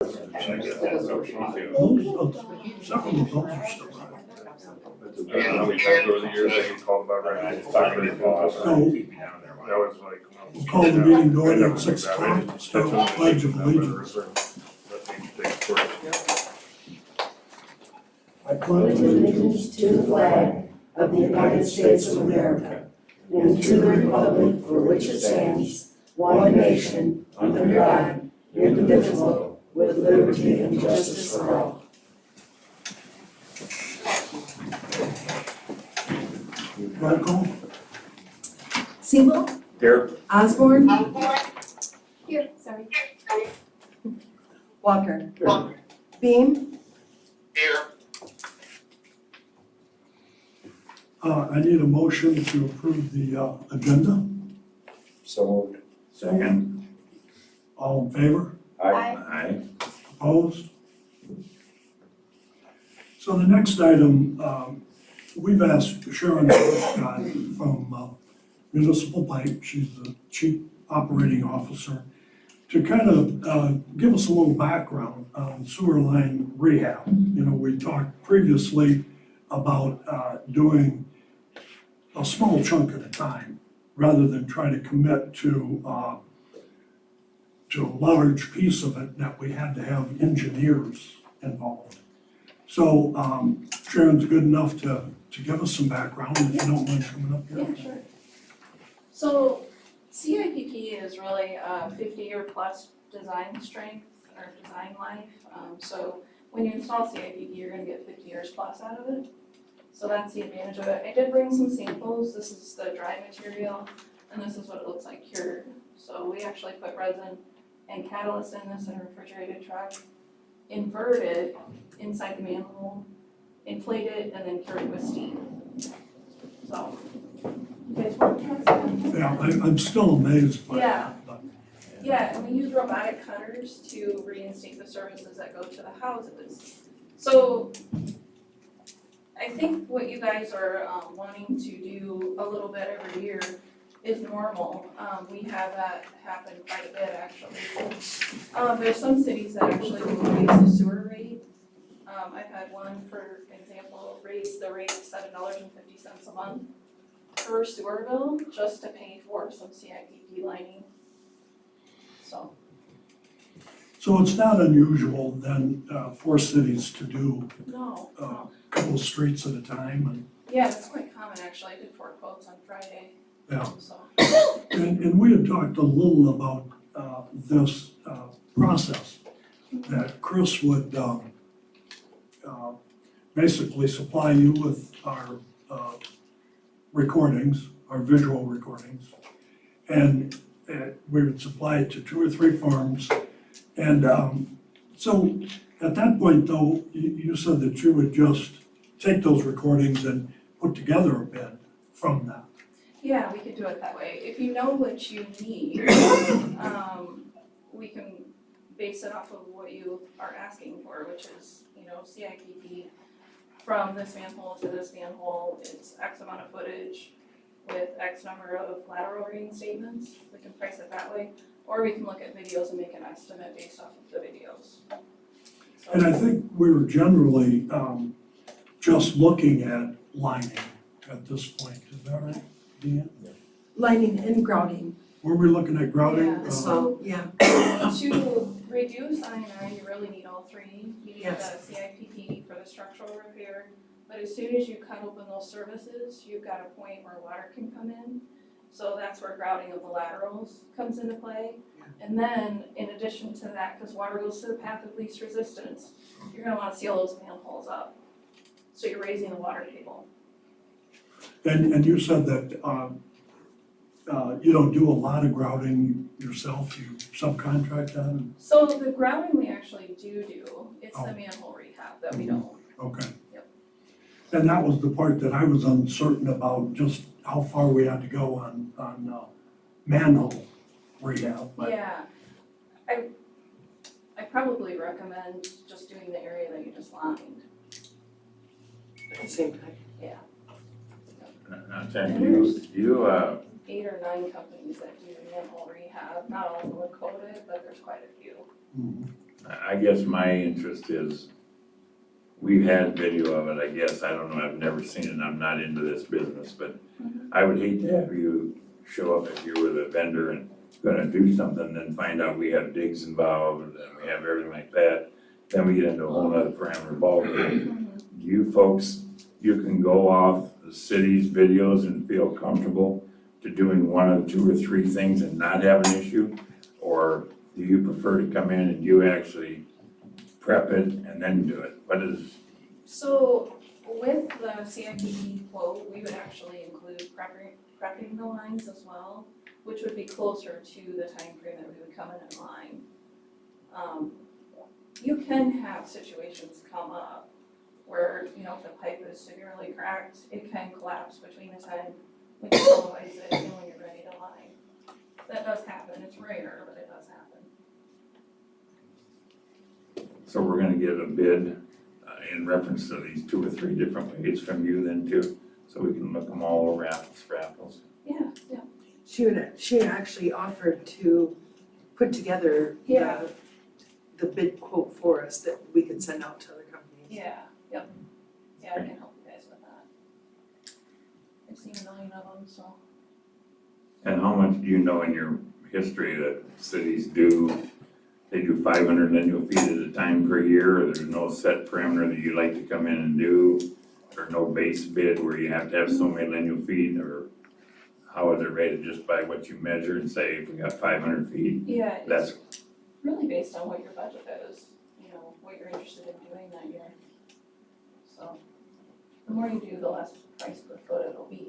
Several of those are still running. How many times over the years I get called about running factory boss? So That was like. we'll call the meeting to order at 6 o'clock, start with the pledge of allegiance. I pledge allegiance to the flag of the United States of America and to the republic for which it stands, one nation, under God, indivisible, with liberty and justice for all. Roll call. Siebel, Here. Osborne, Here, sorry. Walker. Beam, I need a motion to approve the agenda. So moved. Second. All in favor? Aye. Opposed? So the next item, we've asked Sharon from Municipal Pipe, she's the Chief Operating Officer, to kind of give us a little background on sewer line rehab. You know, we talked previously about doing a small chunk at a time, rather than try to commit to a large piece of it that we had to have engineers involved. So Sharon's good enough to give us some background, if you don't mind coming up here. Yeah, sure. So CIPP is really a 50-year plus design strength or design life. So when you install CIPP, you're gonna get 50 years plus out of it. So that's the advantage of it. I did bring some samples. This is the dry material, and this is what it looks like cured. So we actually put resin and catalyst in this in a refrigerated truck, invert it inside the manhole, inflate it, and then cure it with steam. So, you guys want to try some? Yeah, I'm still amazed by Yeah. that, but Yeah, and we use robotic cutters to reinstate the services that go to the houses. So I think what you guys are wanting to do a little bit every year is normal. We have that happen quite a bit, actually. There's some cities that actually will raise the sewer rate. I've had one, for example, raise the rate $7.50 a month per sewer bill just to pay for some CIPP lining. So it's not unusual then for cities to do No. a couple of streets at a time, and Yeah, it's quite common, actually. I did 4 quotes on Friday. yeah. So, And we had talked a little about this process, that Chris would basically supply you with our recordings, our visual recordings, and we would supply it to 2 or 3 farms. And so at that point though, you said that you would just take those recordings and put together a bid from that. yeah, we could do it that way. If you know what you need, we can base it off of what you are asking for, which is, CIPP from this manhole to this manhole, it's X amount of footage with X number of lateral reinstatements. We can price it that way, or we can look at videos and make an estimate based off of the videos. So, And I think we were generally just looking at lining at this point, is that right, Deanne? lining and grouting, Were we looking at grouting? Yeah, as well, yeah. To reduce I&I, you really need all 3. You need Yes. the CIPP for the structural repair, but as soon as you cut open those services, you've got a point where water can come in. So that's where grouting of the laterals comes into play. And then, in addition to that, because water goes to the path of least resistance, you're gonna wanna seal those manholes up. So you're raising the water table. And you said that you don't do a lot of grouting yourself, you subcontract that? So the grouting we actually do, it's Oh. the manhole rehab that we don't. Okay. Yep. And that was the part that I was uncertain about, just how far we had to go on manhole rehab, but Yeah, I probably recommend just doing the area that you just lined. At the same time. Tim, you 8 or 9 companies that do manhole rehab, not all of them are quoted, but there's quite a few. I guess my interest is, we've had video of it, I guess, I don't know, I've never seen it, I'm not into this business, but I would hate to have you show up if you're with a vendor and gonna do something, then find out we have digs involved, and we have everything like that, then we get into a whole nother parameter ballgame. You folks, you can go off the city's videos and feel comfortable to doing one of 2 or 3 things and not have an issue? Or do you prefer to come in and you actually prep it and then do it? What is, So with the CIPD quote, we would actually include prepping the lines as well, which would be closer to the time frame that we would come in line. You can have situations come up where, you know, if the pipe is severely cracked, it can collapse between the time when you mobilize it and when you're ready to line. That does happen, it's rare, but it does happen. so we're gonna get a bid in reference to these 2 or 3 different ways from you then too? So we can look them all over apples for apples? Yeah, yeah. She actually offered to put together Yeah. the bid quote for us that we could send out to other companies. Yeah, yep. Yeah, I can help you guys with that. I've seen a million of them, so. And how much do you know in your history that cities do, they do 500 lineal feet at a time per year, or there's no set parameter that you like to come in and do? Or no base bid where you have to have so many lineal feet, or how is it rated, just by what you measure and say, if we got 500 feet, Yeah, that's, it's really based on what your budget is, you know, what you're interested in doing that year. So, the more you do, the less price per foot it'll be.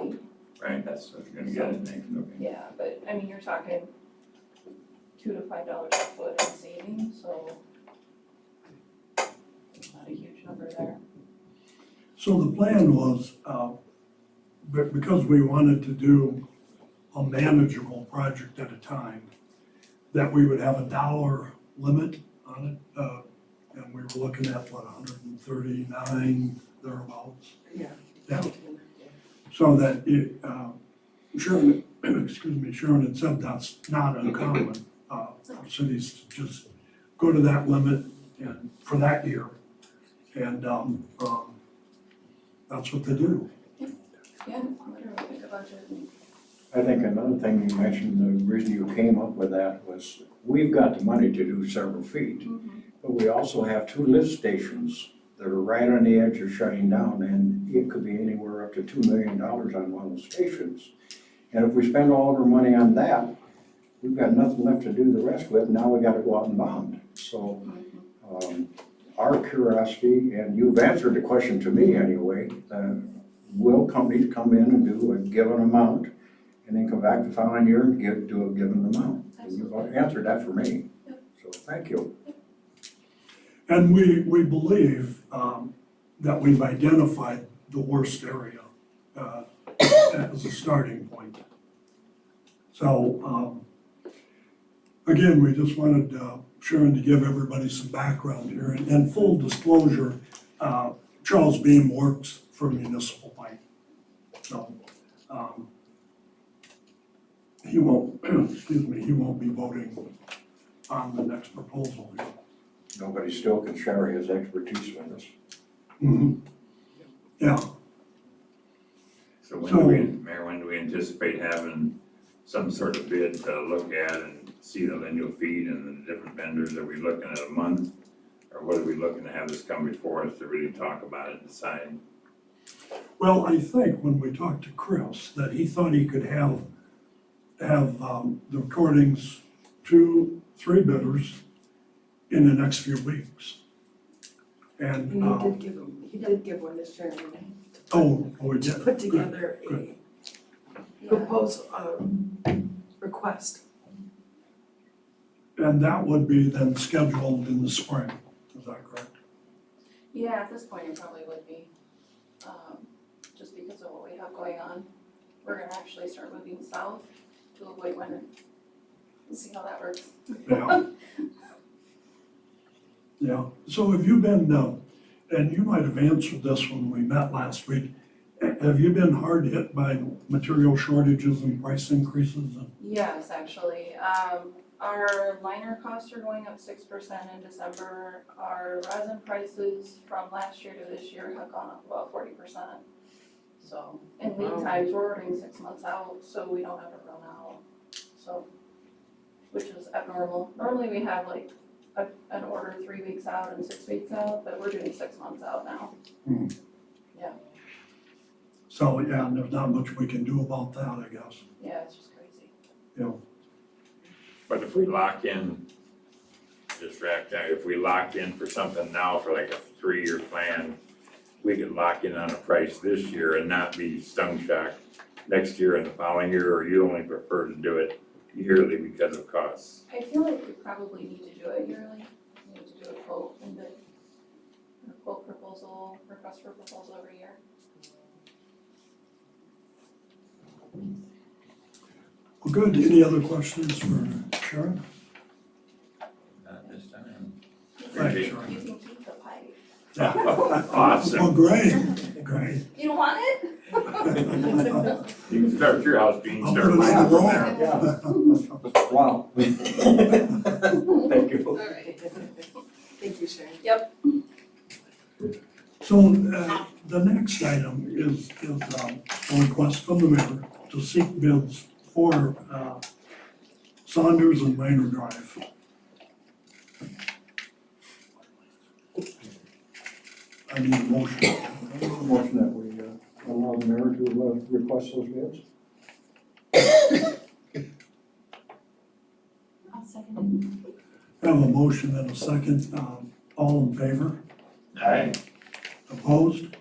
right, that's what you're gonna get, I think, okay. Yeah, but I mean, you're talking $2 to $5 a foot in savings, so it's not a huge number there. So the plan was, but because we wanted to do a manageable project at a time, that we would have a dollar limit on it, and we were looking at, what, 139 thereabouts? Yeah. Yeah. So that it, Sharon, excuse me, Sharon had said that's not uncommon, for cities to just go to that limit and, for that year. And, that's what they do. Yeah, literally make a budget and. I think another thing you mentioned, the reason you came up with that was, we've got the money to do several feet, but we also have 2 lift stations that are right on the edge of shutting down, and it could be anywhere up to $2 million on one of those stations. And if we spend all of our money on that, we've got nothing left to do the rest with, now we gotta go out and bond. So, our curiosity, and you've answered the question to me anyway, will companies come in and do a given amount, and then come back the following year and do a given amount? And you've answered that for me, so thank you. And we believe, that we've identified the worst area, as a starting point. So, again, we just wanted, Sharon to give everybody some background here, and full disclosure, Charles Beam works for Municipal Pipe. So, he won't, excuse me, he won't be voting on the next proposal here. Nobody still can share his expertise with us. Yeah, So when do we anticipate having some sort of bid to look at and see the lineal feet and the different vendors? Are we looking at a month? Or what are we looking to have this come before us to really talk about it and decide? well, I think when we talked to Chris, that he thought he could have the recordings, 2, 3 bidders in the next few weeks. And, And he did give one to Sharon we to did. put together Good. a proposal, request. And that would be then scheduled in the spring, is that correct? Yeah, at this point, it probably would be, just because of what we have going on. We're gonna actually start moving south to avoid winter. We'll see how that works. Yeah. Yeah, so have you been, and you might have answered this when we met last week, have you been hard hit by material shortages and price increases? Yes, actually, Our liner costs are going up 6% in December. Our resin prices from last year to this year have gone up about 40%. So, and lead times, we're ordering 6 months out, so we don't ever run out. So, which is abnormal. Normally we have like an order 3 weeks out and 6 weeks out, but we're doing 6 months out now. So, yeah, and there's not much we can do about that, I guess. Yeah, it's just crazy. But if we lock in, just wrap that, if we locked in for something now for like a 3-year plan, we could lock in on a price this year and not be stung shocked next year and the following year, or you only prefer to do it yearly because of costs? I feel like we probably need to do it yearly. We need to do a quote and the quote proposal, request for proposal every year. Well, good. Any other questions for Sharon? Not this time. Thanks, You Sharon. can keep the pipe. Yeah. Well, Awesome. great, great. You don't want it? You can start at your house, Gene, I'll start put it mine on the from wall. there. Yeah. Wow. Thank you. Alright. Thank you, Sharon. So, the next item is a request from the mayor to seek bids for, Saunders and Minor Drive. I need a motion. Motion that we allow the mayor to request those bids. I'll second I have a motion and a second, all in favor? Aye. Opposed?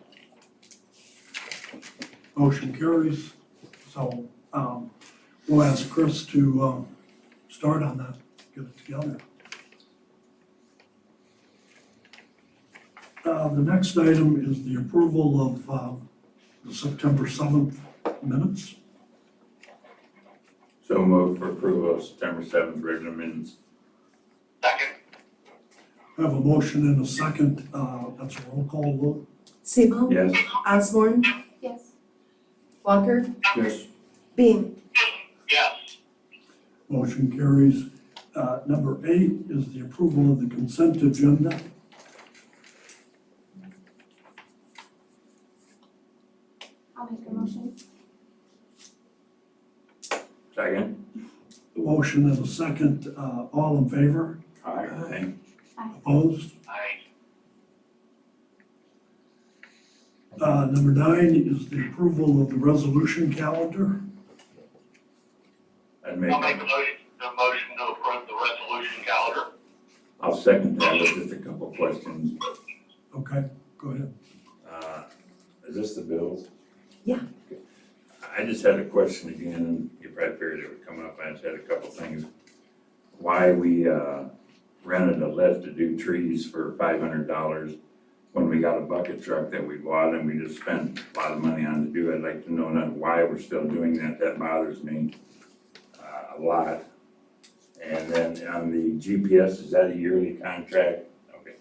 Motion carries. So, we'll ask Chris to, start on that, get it together. The next item is the approval of, the September 7th minutes. So moved for approval of September 7th regular minutes. Second. I have a motion and a second, that's a roll call vote. Sebo? Yes. Osborne? Yes. Walker? Yes. Beam? Yes. Motion carries. Number 8 is the approval of the consent agenda. I'll make a motion. Second. Motion and a second, all in favor? Aye. Opposed? Aye. Number 9 is the approval of the resolution calendar. I'd make, I'll make a motion to approve the resolution calendar. I'll second that with just a couple questions. Okay, go ahead. Is this the bills? Yeah. I just had a question again, and you probably figured it would come up. I just had a couple things. Why we rented a lift to do trees for $500 when we got a bucket truck that we bought and we just spent a lot of money on to do. I'd like to know why we're still doing that. That bothers me a lot. And then on the GPS, is that a yearly contract? Okay.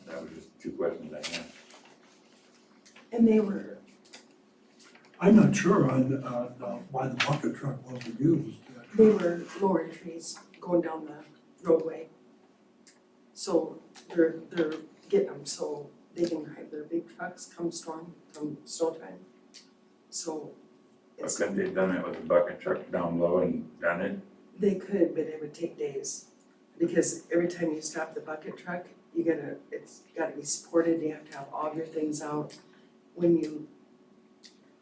That was just 2 questions I had. And they were, I'm not sure on why the bucket truck wasn't used. they were lowering trees going down the roadway. So they're getting them so they can drive their big trucks come snow time. So But it's, couldn't they have done it with a bucket truck down low and done it? they could, but it would take days. Because every time you stop the bucket truck, it's gotta be supported, you have to have all your things out. When you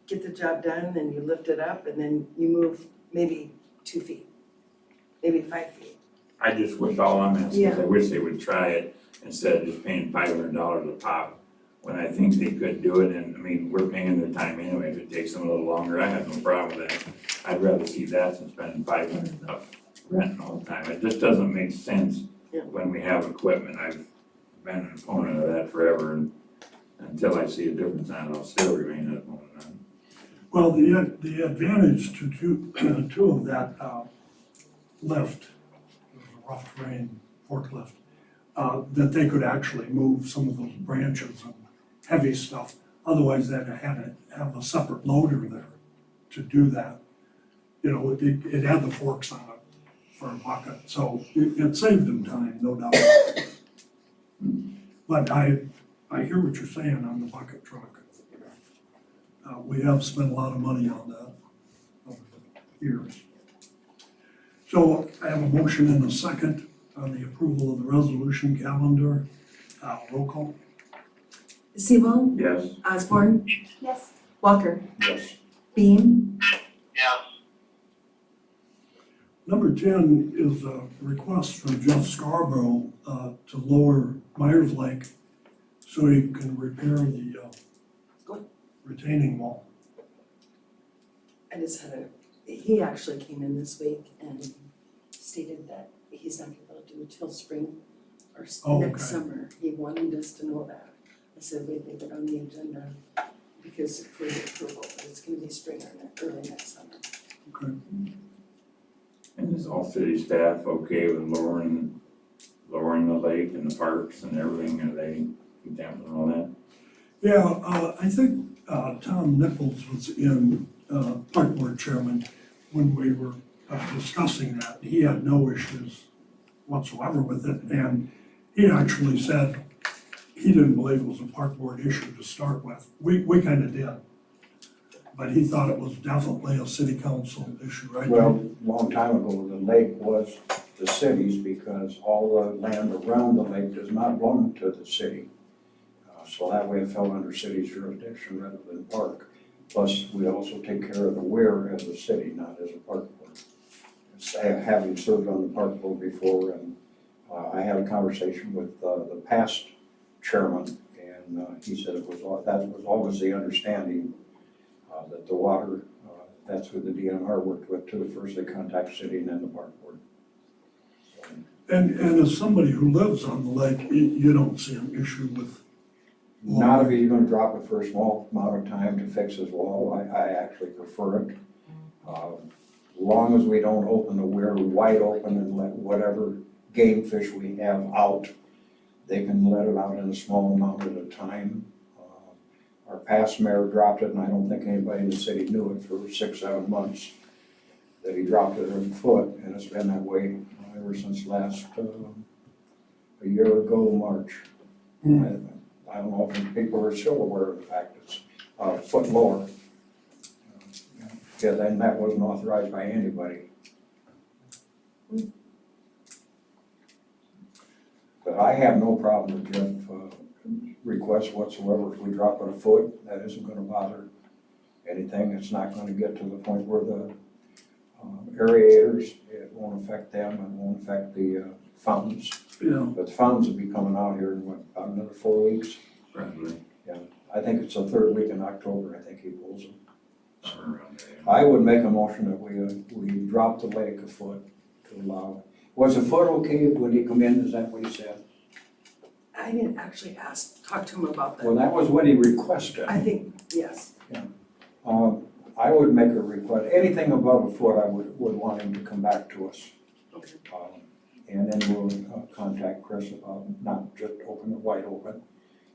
get the job done, then you lift it up and then you move maybe 2 feet, maybe 5 feet. I just wish all I'm asking is I Yeah. wish they would try it instead of just paying $500 a pop when I think they could do it. And I mean, we're paying their time anyway. If it takes them a little longer, I have no problem with that. I'd rather see that than spending $500 up renting all the time. It just doesn't make sense Yeah. when we have equipment. I've been an opponent of that forever, and until I see a difference on it, I'll still remain an opponent on it. Well, the advantage to two of that lift, it was a rough terrain forklift, that they could actually move some of those branches and heavy stuff. Otherwise, they'd have a separate loader there to do that. You know, it had the forks on it. for a bucket, so it saved him time, no doubt. But I hear what you're saying on the bucket truck. We have spent a lot of money on that over the years. So I have a motion and a second on the approval of the resolution calendar. Roll call? Sebon, Yes, Osborne, Yes. Walker, Yes. Beam, yes, Number 10 is a request from Jeff Scarborough to lower Myers Lake so he can repair the retaining wall. I just had he actually came in this week and stated that he's not gonna be able to do it till spring or Oh, next okay. summer. He wanted us to know that. I said, we think it on the agenda because for the approval, but it's gonna be spring or early next summer. Okay. and is all city staff okay with lowering the lake and the parks and everything, are they content with all that? Yeah, I think Tom Nichols was in, park board chairman, when we were discussing that. He had no issues whatsoever with it, and he actually said he didn't believe it was a park board issue to start with. We kind of did. But he thought it was definitely a city council issue, right? Well, a long time ago, the lake was the city's because all the land around the lake does not belong to the city. So that way it fell under city's jurisdiction rather than park. Plus, we also take care of the weir as a city, not as a park board. Having served on the park board before, and I had a conversation with the past chairman, and he said that was always the understanding that the water, that's who the DNR worked with too. First they contact city and then the park board. And as somebody who lives on the lake, you don't see an issue with. Not if he's gonna drop it for a small amount of time to fix his wall, I actually prefer it. Long as we don't open the weir wide open and let whatever game fish we have out, they can let it out in a small amount at a time. Our past mayor dropped it, and I don't think anybody in the city knew it for 6-7 months, that he dropped it a foot, and it's been that way ever since last, a year ago, March. I don't know if people are still aware of the fact it's a foot lower. Yeah, then that wasn't authorized by anybody. But I have no problem with Jeff request whatsoever. If we drop it a foot, that isn't gonna bother anything. It's not gonna get to the point where the aerators, it won't affect them, it won't affect the fountains. Yeah, But the fountains will be coming out here in about another 4 weeks. Probably, I think it's the third week in October, I think he pulls them. somewhere around there. I would make a motion that we drop the lake a foot to allow. Was a foot okay when he come in, is that what he said? I didn't actually talk to him about Well, that. that was what he requested. I think, yes. I would make a request, anything above a foot, I would want him to come back to us. Okay. And then we'll contact Chris about not just open it wide open.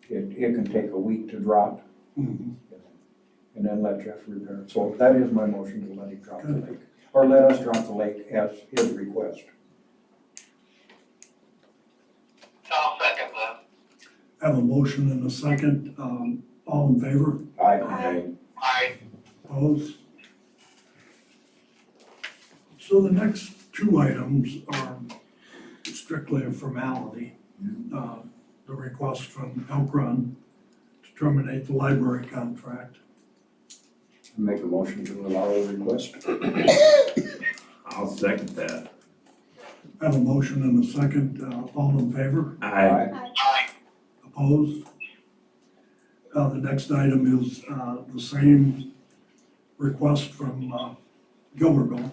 It can take a week to drop, mhm. and then let Jeff repair it. So that is my motion to let him drop the lake, or let us drop the lake as his request. I'll second that. Have a motion and a second, all in favor, Okay, Aye, opposed? So the next two items are strictly a formality. The request from Elk Run to terminate the library contract. Make a motion to allow the request. I'll second that. Have a motion and a second, all in favor, Aye. aye, opposed? The next item is, the same request from, Gilbertville.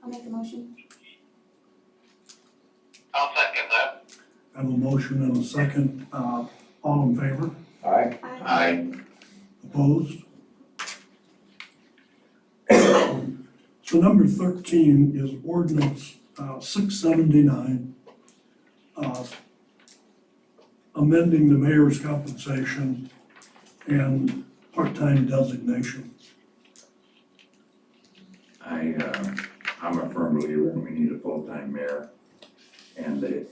I'll make a motion. I'll second that. Have a motion and a second, all in favor, Aye. Aye. opposed? So number 13 is ordinance 679, amending the mayor's compensation and part-time designation. I'm a firm believer and we need a full-time mayor. And if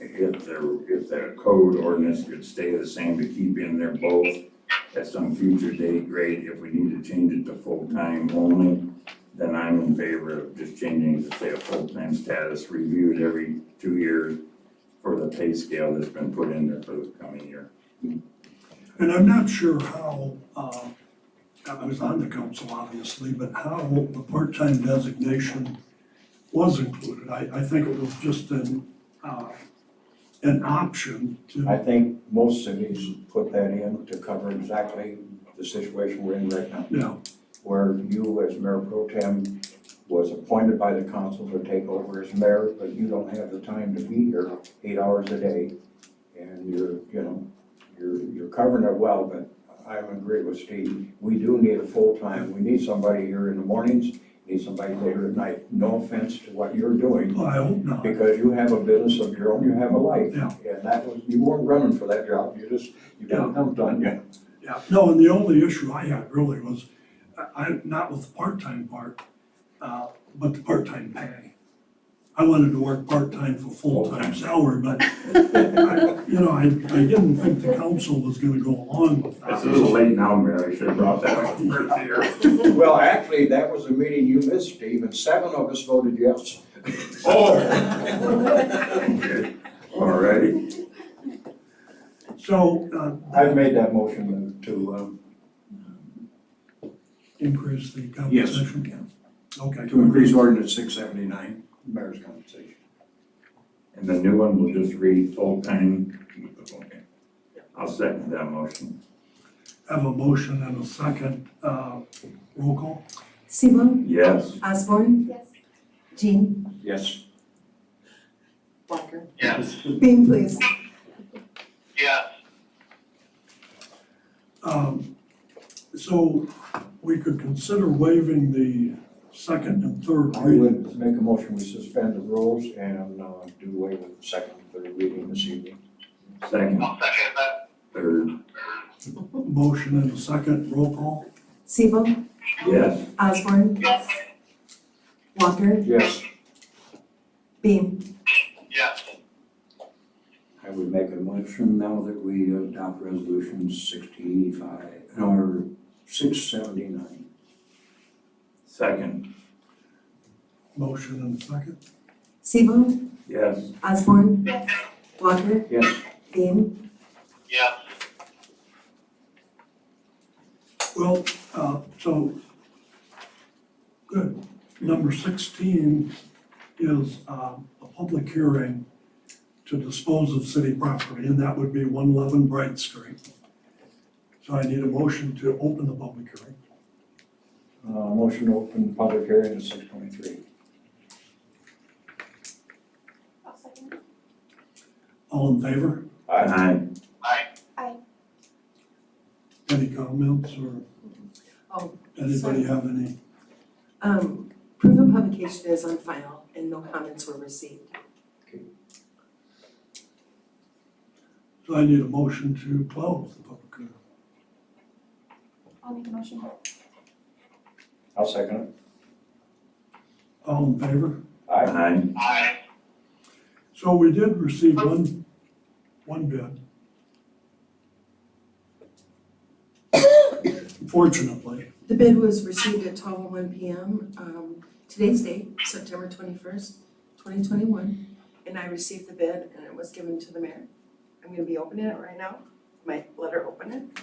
the code ordinance could stay the same to keep in there both at some future date, great. If we need to change it to full-time only, then I'm in favor of just changing it to say a full-time status reviewed every 2 years for the pay scale that's been put in there for the coming year. And I'm not sure how, I was on the council obviously, but how the part-time designation was included. I think it was just an option I to, think most cities put that in to cover exactly the situation we're in right now. you know, Where you as mayor pro tem was appointed by the council to take over as mayor, but you don't have the time to be here 8 hours a day. And you're covering it well, but I agree with Steve. We do need a full-time, we need somebody here in the mornings, need somebody later at night. No offense to what you're doing, well, I hope not. because you have a business of your own, you have a life. Yeah. And that was, you weren't running for that job, you got dumped on you. Yeah, no, and the only issue I had really was, not with the part-time part, but the part-time pay. I wanted to work part-time for full-time salary, but, I didn't think the council was gonna go along with that. It's a little late now, Mayor, I should have brought that up earlier. Well, actually, that was a meeting you missed, Steve, and 7 of us voted yes. Oh! Okay, all righty. So, I've made that motion to increase the compensation? Okay. increase ordinance 679, mayor's compensation. And the new one will just read full-time. Okay. I'll second that motion. Have a motion and a second, roll call? Sebon, Yes. Osborne, Yes. Jean, Yes. Walker. Yes. Beam, please. Yes. So we could consider waiving the second and third I reading. would make a motion, we suspend the rules and do away with the second and third reading this evening. Second, I'll second that. third, Motion and a second, roll call? Sebon, yes. Osborne, Yes. Walker, Yes. Beam. Yes. I would make a motion now that we adopt resolution 679. Second, Motion and a second? Sebon, yes. Osborne, Yes. Walker, Yes. Beam. Yes. Well, so, good. Number 16 is a public hearing to dispose of city property, and that would be 111 Bright Street. So I need a motion to open the public hearing. Motion to open public hearing at 6:23. I'll second it. All in favor? Aye. Aye. Any comments or Oh, anybody have any? Proof of publication is on file and no comments were received. So I need a motion to close the public hearing. I'll make a motion. I'll second it. All in favor? Aye. Aye. So we did receive one bid. Fortunately, The bid was received at 12:01 PM, today's date, September 21st, 2021. And I received the bid and it was given to the mayor. I'm gonna be opening it right now. Might let her open it.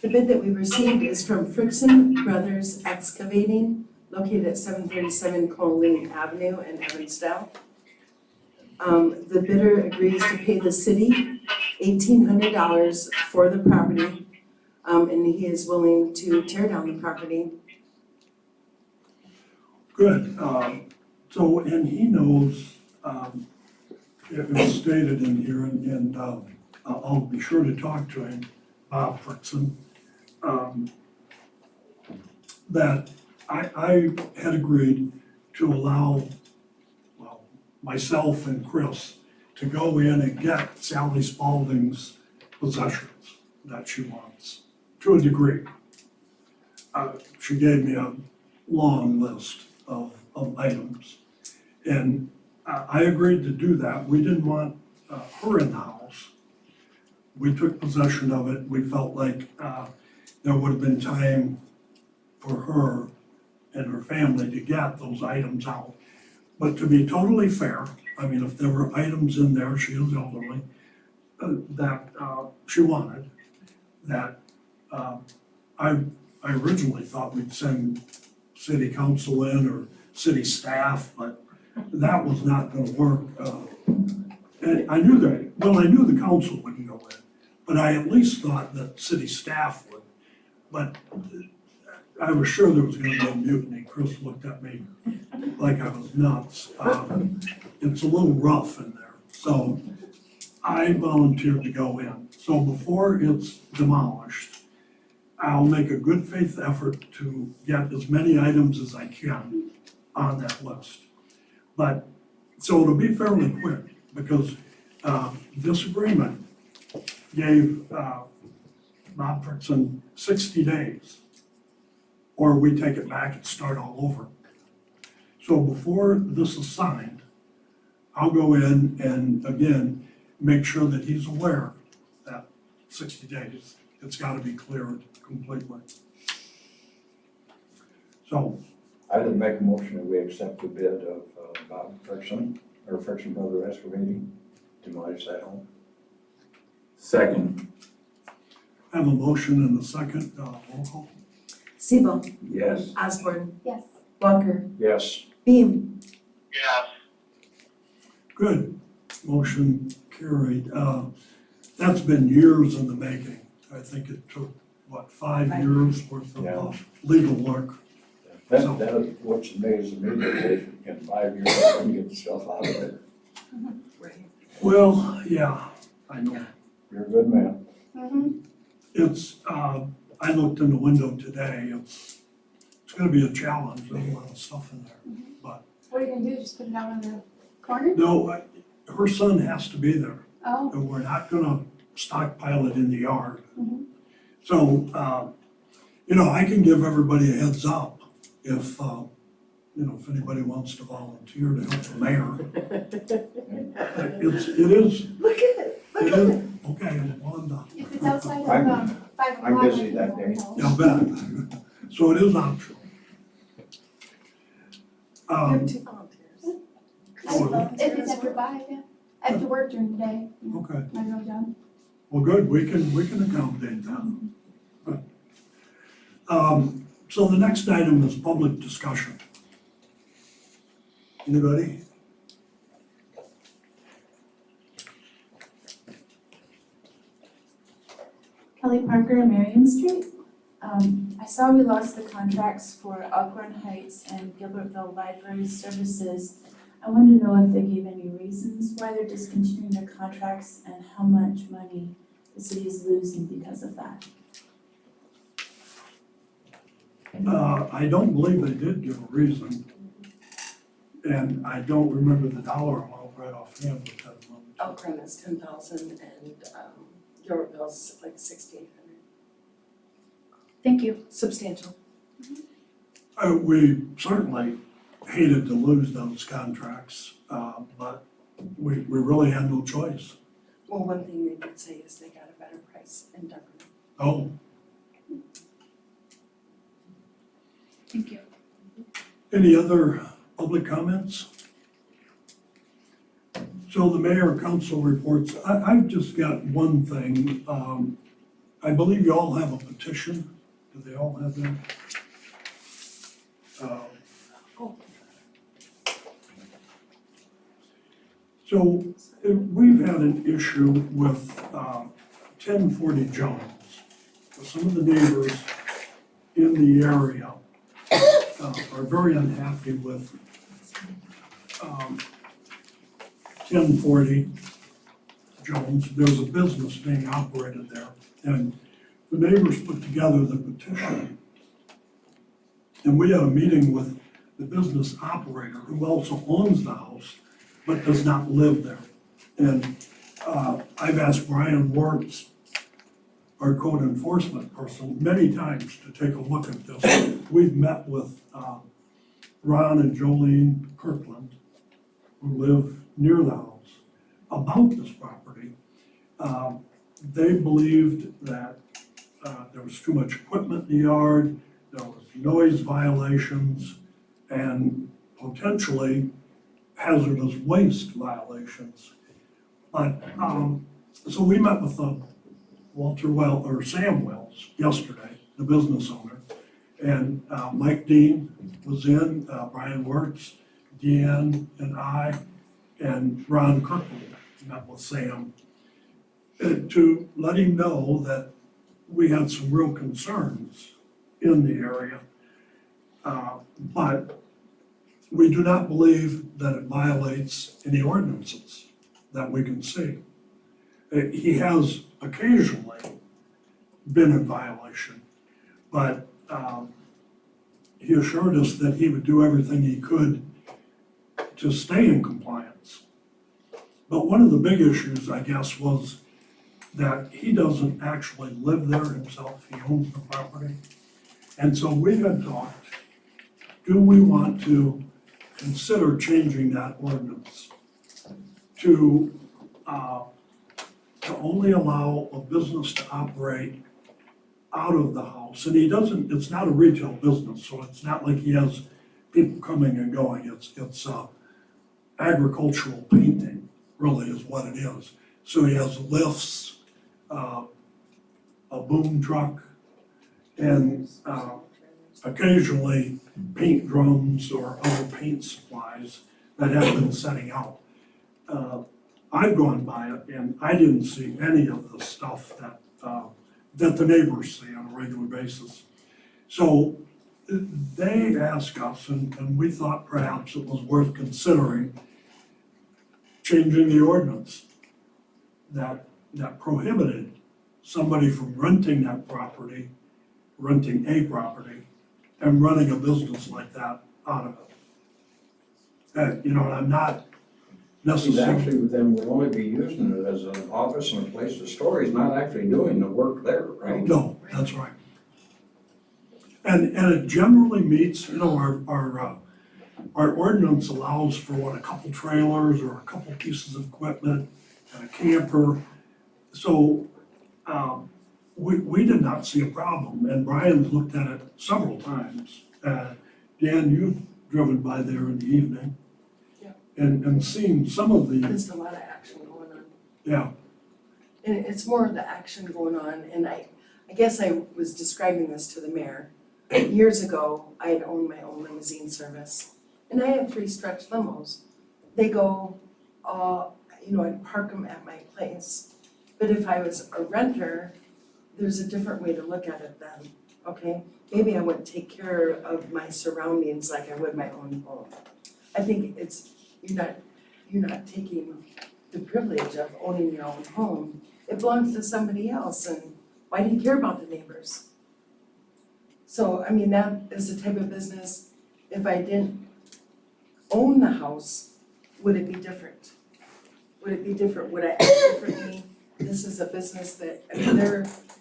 The bid that we received is from Frickson Brothers Excavating, located at 737 Colleen Avenue in Evansdale. The bidder agrees to pay the city $1,800 for the property, and he is willing to tear down the property. good. So, and he knows, it was stated in here, and I'll be sure to talk to him, Bob Frickson, that I had agreed to allow, well, myself and Chris to go in and get Sally Spalding's possessions that she wants, to a degree. She gave me a long list of items. And I agreed to do that. We didn't want her in the house. We took possession of it. We felt like there would have been time for her and her family to get those items out. But to be totally fair, I mean, if there were items in there, she is elderly, that she wanted, that I originally thought we'd send city council in or city staff, but that was not gonna work. And I knew the council wouldn't go in, but I at least thought that city staff would. But I was sure there was gonna be a mutiny. Chris looked at me like I was nuts. It's a little rough in there, so I volunteered to go in. So before it's demolished, I'll make a good faith effort to get as many items as I can on that list. But, so it'll be fairly quick, because this agreement gave Bob Frickson 60 days, or we take it back and start all over. So before this is signed, I'll go in and again, make sure that he's aware that 60 days, it's gotta be cleared completely. So, I would make a motion that we accept the bid of Bob Frickson, or Frickson Brothers Excavating, to demolish that home. Second, I have a motion and a second, roll call. Siebel, yes. Osborne, Yes. Walker, Yes, Beam, Yes. Good, motion carried. That's been years in the making. I think it took, what, 5 years worth Yeah. of legal work. that is what's amazing me, that in 5 years, I can get yourself out of it. right. Well, yeah, I know. You're a good man. It's, I looked in the window today, it's gonna be a challenge, there's a lot of stuff in there. But, What are you gonna do, just put it out on the corner? no, her son has to be there, Oh, and we're not gonna stockpile it in the yard. Mhm. So, I can give everybody a heads up if, if anybody wants to volunteer to help the mayor. It is, Look at it, look it at is, it. okay, Wanda, if it's outside of, I'm- 5 o'clock. I'm busy I can that go day. home. yeah, I bet. So it is optional. You have 2 volunteers. If it's after 5, yeah. I have to work during the day, Okay, my real job. well, good, we can accommodate that. Good. So the next item is public discussion. Anybody? Kelly Parker, Marion Street. I saw we lost the contracts for Elkhorn Heights and Gilbertville Library Services. I wanted to know if they gave any reasons why they're discontinuing their contracts and how much money the city is losing because of that. I don't believe they did give a reason. And I don't remember the dollar amount right offhand with that one. Elkhorn is 10,000 and Yorkville's like 6,800. Thank you. Substantial. We certainly hated to lose those contracts, but we really had no choice. Well, one thing they did say is they got a better price in Denver. Oh, Thank you. any other public comments? So the mayor and council reports, I've just got one thing. I believe you all have a petition. Do they all have that? So we've had an issue with 1040 Jones. Some of the neighbors in the area are very unhappy with 1040 Jones. There's a business being operated there, and the neighbors put together the petition. And we had a meeting with the business operator who also owns the house, but does not live there. And I've asked Brian Wartz, our code enforcement person, many times to take a look at this. We've met with Ron and Jolene Kirkland, who live near the house, about this property. They believed that there was too much equipment in the yard, there was noise violations, and potentially hazardous waste violations. But, so we met with Sam Wells yesterday, the business owner. And Mike Dean was in, Brian Wirtz, Deanne and I, and Ron Kirkland met with Sam to let him know that we had some real concerns in the area. But we do not believe that it violates any ordinances that we can see. He has occasionally been in violation, but he assured us that he would do everything he could to stay in compliance. But one of the big issues, I guess, was that he doesn't actually live there himself, he owns the property. And so we had talked, do we want to consider changing that ordinance to only allow a business to operate out of the house? And he doesn't, it's not a retail business, so it's not like he has people coming and going. It's agricultural painting, really is what it is. So he has lifts, a boom truck, and occasionally paint drums or other paint supplies that have been setting out. I've gone by it and I didn't see any of the stuff that the neighbors see on a regular basis. So they asked us, and we thought perhaps it was worth considering changing the ordinance that prohibited somebody from renting a property, and running a business like that out of it. And I'm not He's necessarily. actually then will only be using it as an office and a place to store. He's not actually doing the work there, right? No, that's right. And it generally meets, our ordinance allows for a couple trailers or a couple pieces of equipment and a camper. So, we did not see a problem, and Brian's looked at it several times. Dan, you've driven by there in the evening. Yeah. And seen some of the, There's a lot of action going on. yeah, And it's more of the action going on, and I guess I was describing this to the mayor. Years ago, I had owned my own limousine service, and I had 3 stretch limos. They go, I'd park them at my place. But if I was a renter, there's a different way to look at it then, okay? Maybe I wouldn't take care of my surroundings like I would my own home. I think you're not taking the privilege of owning your own home. It belongs to somebody else, and why do you care about the neighbors? So, that is the type of business, if I didn't own the house, would it be different? Would it be different? Would I act differently? This is a business that,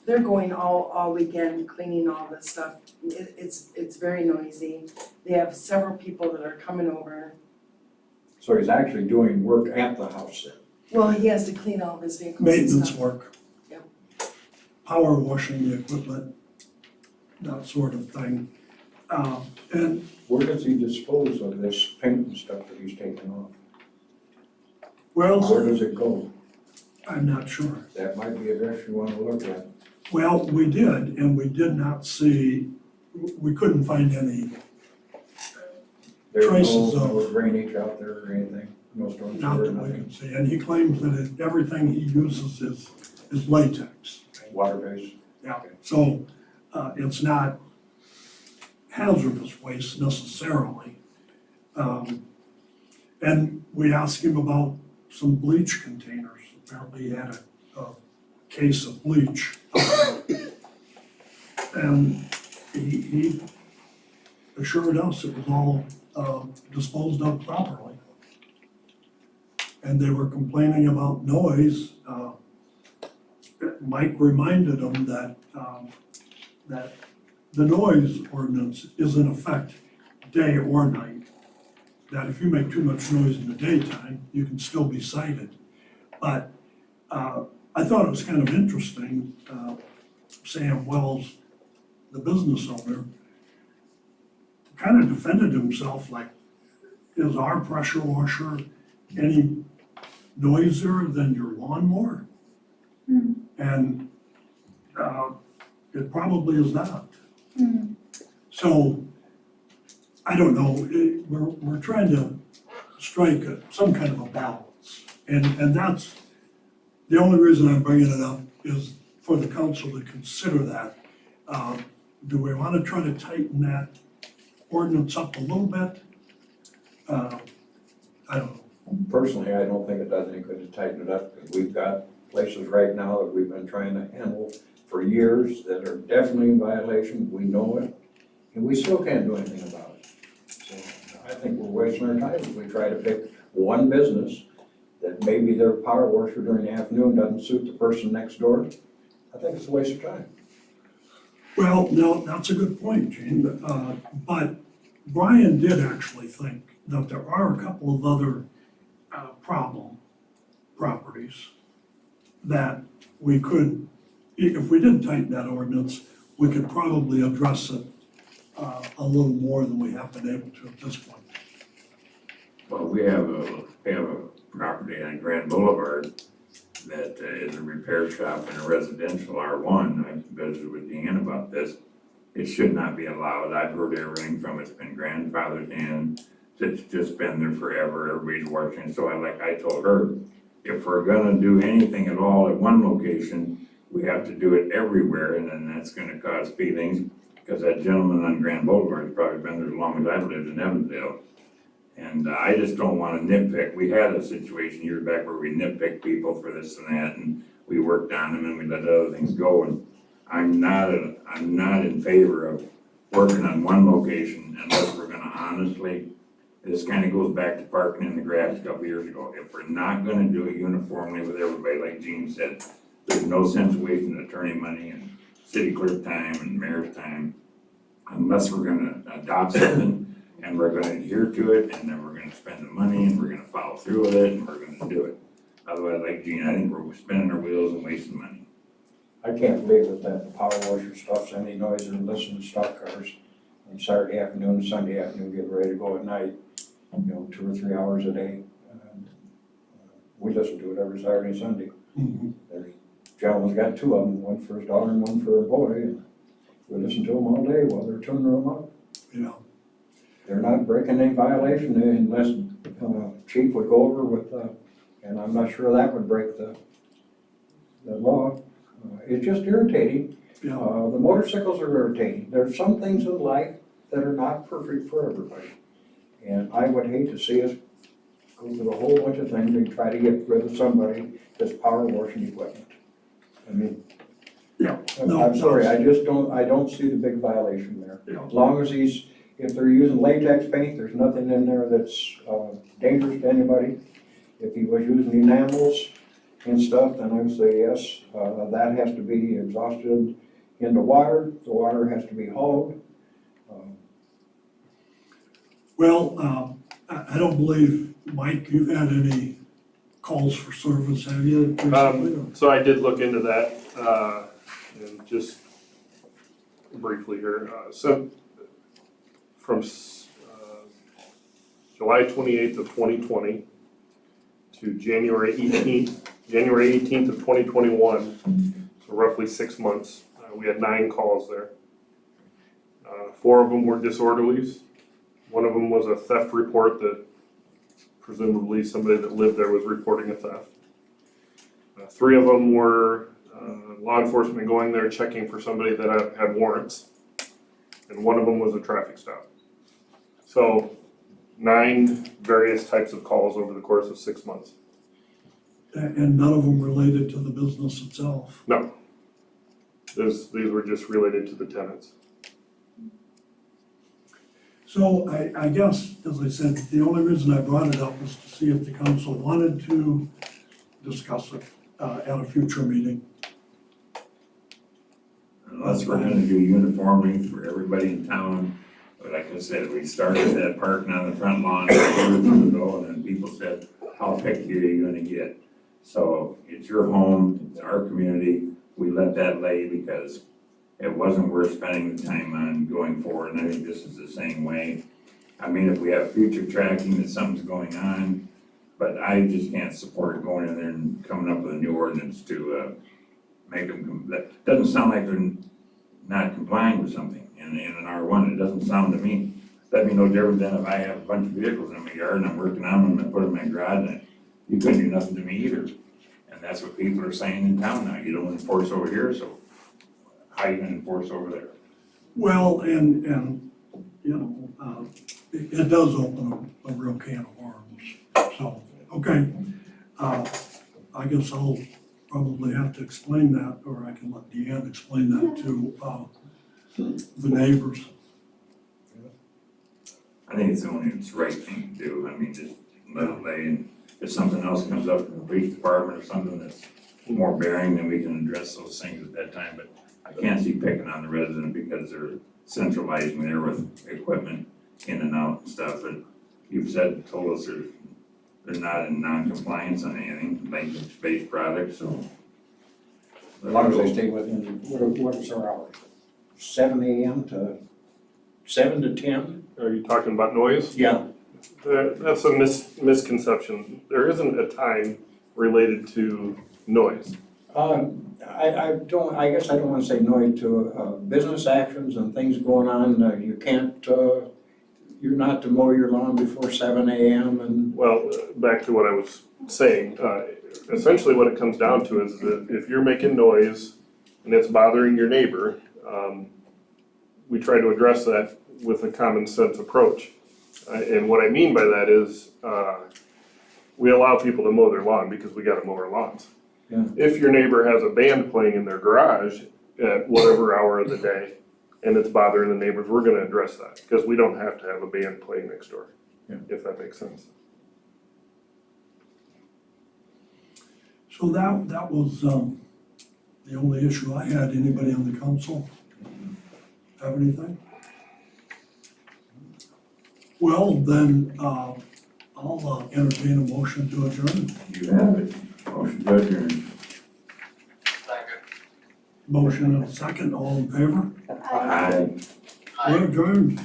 they're going all weekend cleaning all this stuff. It's very noisy. They have several people that are coming over. So he's actually doing work at the house then. Well, he has to clean all of his vehicles and maintenance stuff. work. Yep. Power washing the equipment, that sort of thing. And Where does he dispose of this paint and stuff that he's taking off? well, Where does it go? I'm not sure. That might be a direction you want to look at. Well, we did, and we did not see, we couldn't find any, There's Traces no drainage out there or anything, no storm not sewer, that we nothing, could see. And he claims that everything he uses is latex. water base. Yeah, so it's not hazardous waste necessarily. And we asked him about some bleach containers. Apparently he had a case of bleach. And he assured us it was all disposed of properly. and they were complaining about noise, Mike reminded them that, that the noise ordinance is in effect day or night. That if you make too much noise in the daytime, you can still be cited. But I thought it was kind of interesting, Sam Wells, the business owner, kind of defended himself like, is our pressure washer any noisier than your lawnmower? Hmm. And it probably is not. Hmm. So, I don't know, we're trying to strike some kind of a balance. And that's, the only reason I'm bringing it up is for the council to consider that. Do we want to try to tighten that ordinance up a little bit? I don't know. Personally, I don't think it does any good to tighten it up, because we've got places right now that we've been trying to handle for years that are definitely in violation, we know it, and we still can't do anything about it. So I think we're wasting our time if we try to pick one business that maybe their power washer during the afternoon doesn't suit the person next door. I think it's a waste of time. Well, no, that's a good point, Gene, but Brian did actually think that there are a couple of other problem properties that we could, if we didn't tighten that ordinance, we could probably address it a little more than we have been able to at this point. Well, we have a property on Grand Boulevard that is a repair shop and a residential R1. I visited with Deanne about this. It should not be allowed. I've heard everything from it's been grandfathered in, it's just been there forever, everybody's watching. So I told her, if we're gonna do anything at all at one location, we have to do it everywhere, and then that's gonna cause feelings, because that gentleman on Grand Boulevard has probably been there as long as I've lived in Evansville. And I just don't wanna nitpick. We had a situation years back where we nitpicked people for this and that, and we worked on them and we let other things go. And I'm not in favor of working on one location unless we're gonna honestly, this kinda goes back to parking in the grass a couple years ago. If we're not gonna do it uniformly with everybody, like Gene said, there's no sense wasting attorney money and city clerk time and mayor's time unless we're gonna adopt something and we're gonna adhere to it, and then we're gonna spend the money, and we're gonna follow through with it, and we're gonna do it. Otherwise, like Gene, I think we're spinning our wheels and wasting money. I can't believe that power washer stuff's any noise and listen to stock cars on Saturday afternoon and Sunday afternoon, getting ready to go at night, 2 or 3 hours a day. We listen to it every Saturday and Sunday. There's gentleman's got 2 of them, one for his daughter and one for a boy, and we listen to them all day while they're tuning them up. Yeah. They're not breaking any violation unless chief would go over with, and I'm not sure that would break the law. It's just irritating. Yeah. The motorcycles are irritating. There's some things in life that are not perfect for everybody. And I would hate to see us go through a whole bunch of things and try to get rid of somebody that's power washing equipment. I mean, Yeah. I'm sorry, I don't see the big violation there. Yeah. As long as if they're using latex paint, there's nothing in there that's dangerous to anybody. If he was using enamels and stuff, then I would say yes, that has to be exhausted into water, the water has to be hauled. Well, I don't believe, Mike, you've had any calls for service, have you? recently? So I did look into that, and just briefly here, so from July 28th of 2020 to January 18th of 2021, so roughly 6 months, we had 9 calls there. 4 of them were disorderlies. One of them was a theft report that presumably somebody that lived there was reporting a theft. 3 of them were law enforcement going there checking for somebody that had warrants. And 1 of them was a traffic stop. So 9 various types of calls over the course of 6 months. And none of them related to the business itself? No. These were just related to the tenants. So I guess, as I said, the only reason I brought it up was to see if the council wanted to discuss it at a future meeting. Unless we're gonna do uniformly for everybody in town. But like I said, we started that parking on the front lawn years ago, and then people said, how picky are you gonna get? So it's your home, it's our community, we let that lay because it wasn't worth spending the time on going forward, and I think this is the same way. I mean, if we have future tracking that something's going on, but I just can't support going in there and coming up with a new ordinance to, make them, that doesn't sound like they're not complying with something in an R1, it doesn't sound to me. That'd be no different than if I have a bunch of vehicles in my yard and I'm working on them and I put them in my garage, and you couldn't do nothing to me either. And that's what people are saying in town now, you don't enforce over here, so how are you gonna enforce over there? Well, and, you know, it does open a real can of worms. So, okay, I guess I'll probably have to explain that, or I can let Deanne explain that to, the neighbors. I think it's the only right thing to do, I mean, just let it lay, and if something else comes up from the police department or something that's more bearing, then we can address those things at that time, but I can't see picking on the resident because they're centralizing there with equipment in and out and stuff, and you've told us they're not in non-compliance on anything, language-based products, so. As long as they stay within, what is our hours? 7 AM to 7 to 10? Are you talking about noise? Yeah. That's a misconception. There isn't a time related to noise. I guess I don't wanna say no to, business actions and things going on, you can't, you're not to mow your lawn before 7 AM and. Well, back to what I was saying, essentially what it comes down to is that if you're making noise and it's bothering your neighbor, we try to address that with a common sense approach. And what I mean by that is, we allow people to mow their lawn because we gotta mow our lawns. Yeah. If your neighbor has a band playing in their garage at whatever hour of the day and it's bothering the neighbors, we're gonna address that, because we don't have to have a band playing next door, if that makes sense. So that was, the only issue I had. Anybody on the council have anything? Well, then, I'll entertain a motion to adjourn. You have it, motion to adjourn. Second. Motion and a second, all in favor? Aye. We're adjourned.